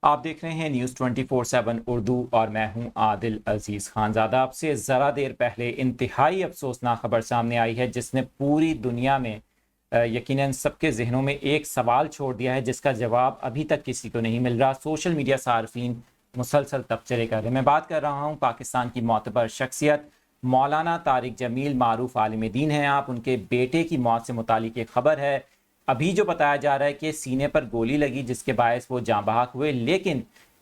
آپ دیکھ رہے ہیں نیوز 24/7 اردو اور میں ہوں عادل عزیز خانزادہ۔ آپ سے ذرا دیر پہلے انتہائی افسوسناک خبر سامنے آئی ہے جس نے پوری دنیا میں یقیناً سب کے ذہنوں میں ایک سوال چھوڑ دیا ہے جس کا جواب ابھی تک کسی کو نہیں مل رہا۔ سوشل میڈیا صارفین مسلسل تبصرے کر رہے ہیں۔ میں بات کر رہا ہوں پاکستان کی معتبر شخصیت مولانا طارق جمیل، معروف عالم دین ہیں آپ۔ ان کے بیٹے کی موت سے متعلق ایک خبر ہے ابھی جو بتایا جا رہا ہے کہ سینے پر گولی لگی جس کے باعث وہ جاں بحق ہوئے، لیکن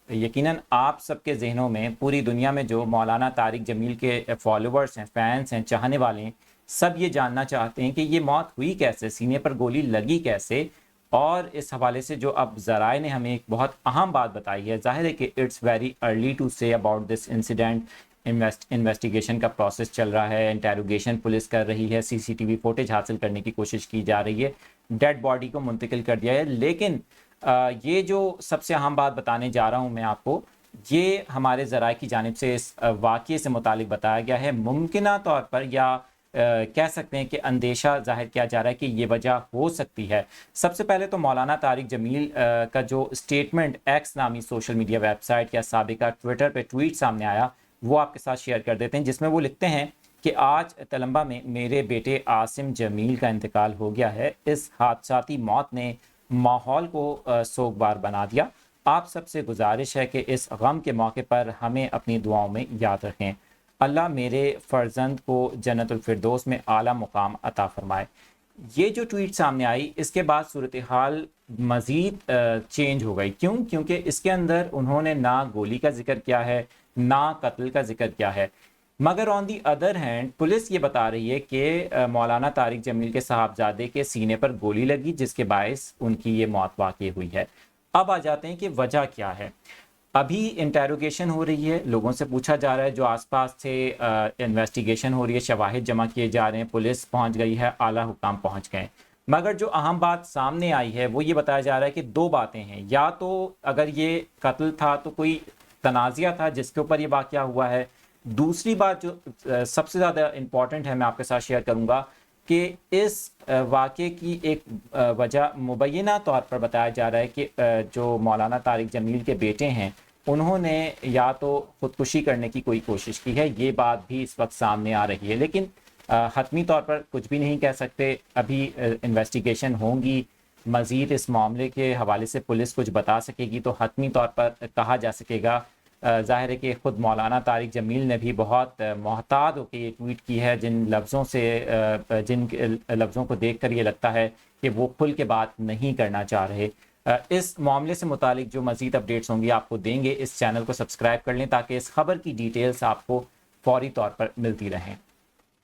یقیناً آپ سب کے ذہنوں میں پوری دنیا میں جو مولانا طارق جمیل کے فالوورز ہیں، فینس ہیں، چاہنے والے ہیں، سب یہ جاننا چاہتے ہیں کہ یہ موت ہوئی کیسے، سینے پر گولی لگی کیسے۔ اور اس حوالے سے جو اب ذرائع نے ہمیں ایک بہت اہم بات بتائی ہے، ظاہر ہے کہ اٹس ویری ارلی ٹو سے اباؤٹ دس انسیڈنٹ۔ انویسٹیگیشن کا پروسیس چل رہا ہے، انٹیروگیشن پولیس کر رہی ہے، CCTV فوٹیج حاصل کرنے کی کوشش کی جا رہی ہے، ڈیڈ باڈی کو منتقل کر دیا ہے۔ لیکن یہ جو سب سے اہم بات بتانے جا رہا ہوں میں آپ کو، یہ ہمارے ذرائع کی جانب سے اس واقعے سے متعلق بتایا گیا ہے۔ ممکنہ طور پر یا کہہ سکتے ہیں کہ اندیشہ ظاہر کیا جا رہا ہے کہ یہ وجہ ہو سکتی ہے۔ سب سے پہلے تو مولانا طارق جمیل کا جو اسٹیٹمنٹ ایکس نامی سوشل میڈیا ویب سائٹ یا سابقہ ٹویٹر پہ ٹویٹ سامنے آیا، وہ آپ کے ساتھ شیئر کر دیتے ہیں، جس میں وہ لکھتے ہیں کہ آج تلمبہ میں میرے بیٹے عاصم جمیل کا انتقال ہو گیا ہے۔ اس حادثاتی موت نے ماحول کو سوگوار بنا دیا۔ آپ سب سے گزارش ہے کہ اس غم کے موقع پر ہمیں اپنی دعاؤں میں یاد رکھیں۔ اللہ میرے فرزند کو جنت الفردوس میں اعلیٰ مقام عطا فرمائے۔ یہ جو ٹویٹ سامنے آئی، اس کے بعد صورتحال مزید چینج ہو گئی۔ کیونکہ اس کے اندر انہوں نے نہ گولی کا ذکر کیا ہے، نہ قتل کا ذکر کیا ہے، مگر آن دی ادر ہینڈ پولیس یہ بتا رہی ہے کہ مولانا طارق جمیل کے صاحبزادے کے سینے پر گولی لگی جس کے باعث ان کی یہ موت واقع ہوئی ہے۔ اب آ جاتے ہیں کہ وجہ کیا ہے۔ ابھی انٹیروگیشن ہو رہی ہے، لوگوں سے پوچھا جا رہا ہے جو آس پاس تھے، انویسٹیگیشن ہو رہی ہے، شواہد جمع کیے جا رہے ہیں، پولیس پہنچ گئی ہے، اعلیٰ حکام پہنچ گئے، مگر جو اہم بات سامنے آئی ہے وہ یہ بتایا جا رہا ہے کہ دو باتیں ہیں۔ یا تو اگر یہ قتل تھا تو کوئی تنازعہ تھا جس کے اوپر یہ واقعہ ہوا ہے۔ دوسری بات جو سب سے زیادہ امپورٹنٹ ہے، میں آپ کے ساتھ شیئر کروں گا کہ اس واقعے کی ایک وجہ مبینہ طور پر بتایا جا رہا ہے کہ جو مولانا طارق جمیل کے بیٹے ہیں انہوں نے یا تو خودکشی کرنے کی کوئی کوشش کی ہے، یہ بات بھی اس وقت سامنے آ رہی ہے، لیکن حتمی طور پر کچھ بھی نہیں کہہ سکتے۔ ابھی انویسٹیگیشن ہوں گی، مزید اس معاملے کے حوالے سے پولیس کچھ بتا سکے گی تو حتمی طور پر کہا جا سکے گا۔ ظاہر ہے کہ خود مولانا طارق جمیل نے بھی بہت محتاط ہو کے یہ ٹویٹ کی ہے، جن لفظوں کو دیکھ کر یہ لگتا ہے کہ وہ کھل کے بات نہیں کرنا چاہ رہے۔ اس معاملے سے متعلق جو مزید اپڈیٹس ہوں گی آپ کو دیں گے۔ اس چینل کو سبسکرائب کر لیں تاکہ اس خبر کی ڈیٹیلز آپ کو فوری طور پر ملتی رہیں۔